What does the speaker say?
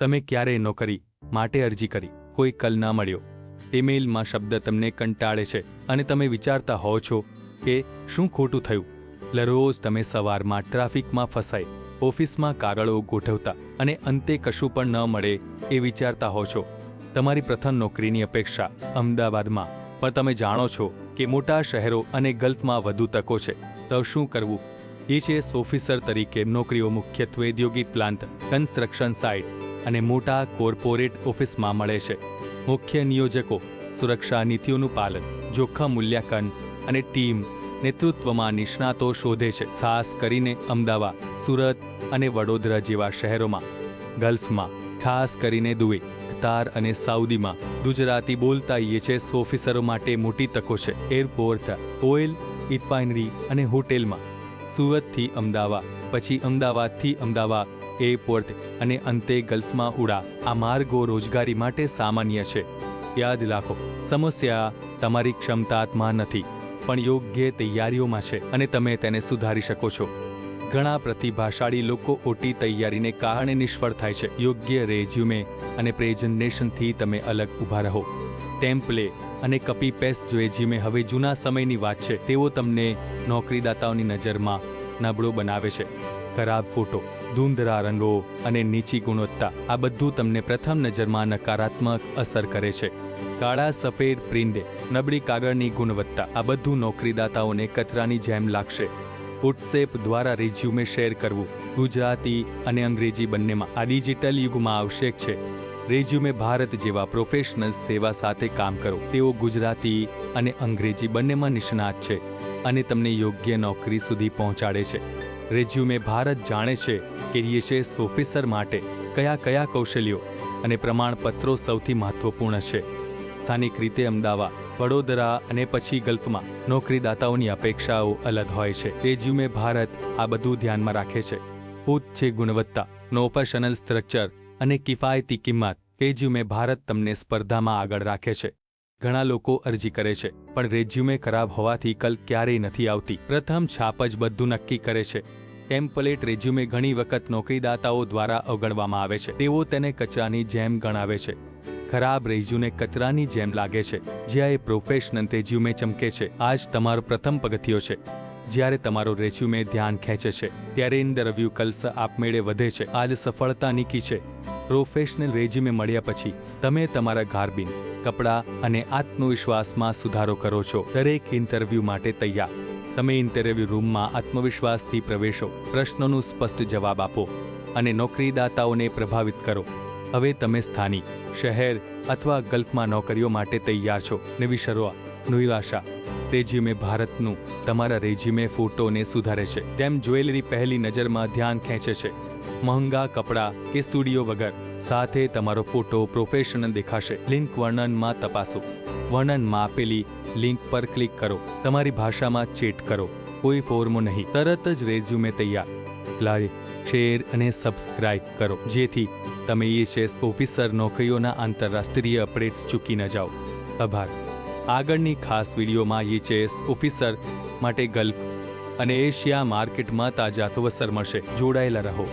તમે ક્યારેય નોકરી માટે અરજી કરી, કોઈ કલ ના મળ્યો, ઈમેલમાં શબ્દ તમને કંટાળે છે અને તમે વિચારતા હો છો કે શું ખોટું થયું. દરરોજ તમે સવારમાં ટ્રાફિકમાં ફસાઈ, ઓફિસમાં કાગળો ગોઠવતા અને અંતે કશું પણ ન મળે એ વિચારતા હો છો. તમારી પ્રથમ નોકરીની અપેક્ષા અમદાવાદમાં, પણ તમે જાણો છો કે મોટા શહેરો અને ગલ્ફમાં વધુ તકો છે. તો શું કરવું? એચએસ ઓફિસર તરીકે નોકરીઓ મુખ્યત્વે ઔદ્યોગિક પ્લાન્ટ, કન્સ્ટ્રક્શન સાઇટ અને મોટા કોર્પોરેટ ઓફિસમાં મળે છે. મુખ્ય નિયોજકો સુરક્ષા નીતિઓનું પાલન, જોખમ મૂલ્યાંકન અને ટીમ નેતૃત્વમાં નિષ્ણાતો શોધે છે, ખાસ કરીને અમદાવાદ, સુરત અને વડોદરા જેવા શહેરોમાં. ગલ્ફમાં, ખાસ કરીને દુબઈ, કતાર અને સાઉદીમાં ગુજરાતી બોલતા એચએસ ઓફિસરો માટે મોટી તકો છે. એરપોર્ટ, ઓઇલ રિફાઇનરી અને હોટેલમાં. સુરતથી અમદાવાદ, પછી અમદાવાદથી અમદાવાદ એરપોર્ટ અને અંતે ગલ્ફમાં ઉડા. આ માર્ગો રોજગારી માટે સામાન્ય છે. યાદ રાખો, સમસ્યા તમારી ક્ષમતામાં નથી, પણ યોગ્ય તૈયારીઓમાં છે અને તમે તેને સુધારી શકો છો. ઘણા પ્રતિભાશાળી લોકો ઓટી તૈયારીને કારણે નિષ્ફળ થાય છે. યોગ્ય રેઝ્યુમે અને પ્રેઝન્ટેશનથી તમે અલગ ઊભા રહો. ટેમ્પલે અને કપી પેસ્ટ રેઝ્યુમે હવે જૂના સમયની વાત છે. તેઓ તમને નોકરીદાતાઓની નજરમાં નબળો બનાવે છે. ખરાબ ફોટો, ધૂંધળા રંગો અને નીચી ગુણવત્તા, આ બધું તમને પ્રથમ નજરમાં નકારાત્મક અસર કરે છે. કાળા સફેદ પ્રિન્ટ, નબળી કાગળની ગુણવત્તા, આ બધું નોકરીદાતાઓને કચરાની જેમ લાગશે. વોટ્સએપ દ્વારા રેઝ્યુમે શેર કરવું, ગુજરાતી અને અંગ્રેજી બંનેમાં. આ ડિજિટલ યુગમાં આવશ્યક છે. રેઝ્યુમે ભારત જેવા પ્રોફેશનલ સેવા સાથે કામ કરો. તેઓ ગુજરાતી અને અંગ્રેજી બંનેમાં નિષ્ણાત છે અને તમને યોગ્ય નોકરી સુધી પહોંચાડે છે. રેઝ્યુમે ભારત જાણે છે કે એચએસ ઓફિસર માટે કયા કૌશલ્યો અને પ્રમાણપત્રો સૌથી મહત્વપૂર્ણ છે. સ્થાનિક રીતે અમદાવાદ, વડોદરા અને પછી ગલ્ફમાં નોકરીદાતાઓની અપેક્ષાઓ અલગ હોય છે. રેઝ્યુમે ભારત આ બધું ધ્યાનમાં રાખે છે. ઉચ્ચ ગુણવત્તા, પ્રોફેશનલ સ્ટ્રક્ચર અને કિફાયતી કિંમત. રેઝ્યુમે ભારત તમને સ્પર્ધામાં આગળ રાખે છે. ઘણા લોકો અરજી કરે છે, પણ રેઝ્યુમે ખરાબ હોવાથી કલ ક્યારેય નથી આવતી. પ્રથમ છાપ જ બધું નક્કી કરે છે. ટેમ્પલેટ રેઝ્યુમે ઘણી વખત નોકરીદાતાઓ દ્વારા અવગણવામાં આવે છે. તેઓ તેને કચરાની જેમ ગણાવે છે. ખરાબ રેઝ્યુમે કચરાની જેમ લાગે છે, જ્યારે પ્રોફેશનલ રેઝ્યુમે ચમકે છે. આજ તમારો પ્રથમ પગથિયો છે. જ્યારે તમારો રેઝ્યુમે ધ્યાન ખેંચે છે, ત્યારે ઇન્ટરવ્યૂ કલ્સ આપમેળે વધે છે. આજ સફળતા નીકી છે. પ્રોફેશનલ રેઝ્યુમે મળ્યા પછી તમે તમારા ગાર્બિન, કપડાં અને આત્મવિશ્વાસમાં સુધારો કરો છો. દરેક ઇન્ટરવ્યૂ માટે તૈયાર. તમે ઇન્ટરવ્યૂ રૂમમાં આત્મવિશ્વાસથી પ્રવેશો, પ્રશ્નોનું સ્પષ્ટ જવાબ આપો અને નોકરીદાતાઓને પ્રભાવિત કરો. હવે તમે સ્થાનિક, શહેર અથવા ગલ્ફમાં નોકરીઓ માટે તૈયાર છો. નવી શરૂઆત, નવી આશા. રેઝ્યુમે ભારતનું તમારા રેઝ્યુમે ફોટોને સુધારે છે. તેમ જ્વેલરી પહેલી નજરમાં ધ્યાન ખેંચે છે. મહંગા કપડાં કે સ્ટુડિયો વગર સાથે તમારો ફોટો પ્રોફેશનલ દેખાશે. લિંક વર્ણનમાં તપાસો. વર્ણનમાં આપેલી લિંક પર ક્લિક કરો. તમારી ભાષામાં ચેટ કરો. કોઈ ફોર્મો નહીં. તરત જ રેઝ્યુમે તૈયાર. લાઈક, શેર અને સબસ્ક્રાઇબ કરો, જેથી તમે એચએસ ઓફિસર નોકરીઓના આંતરરાષ્ટ્રીય અપડેટ્સ ચૂકી ન જાઓ. આભાર. આગળની ખાસ વિડીયોમાં એચએસ ઓફિસર માટે ગલ્ફ અને એશિયા માર્કેટમાં તાજા અવસર મળશે. જોડાયેલા રહો.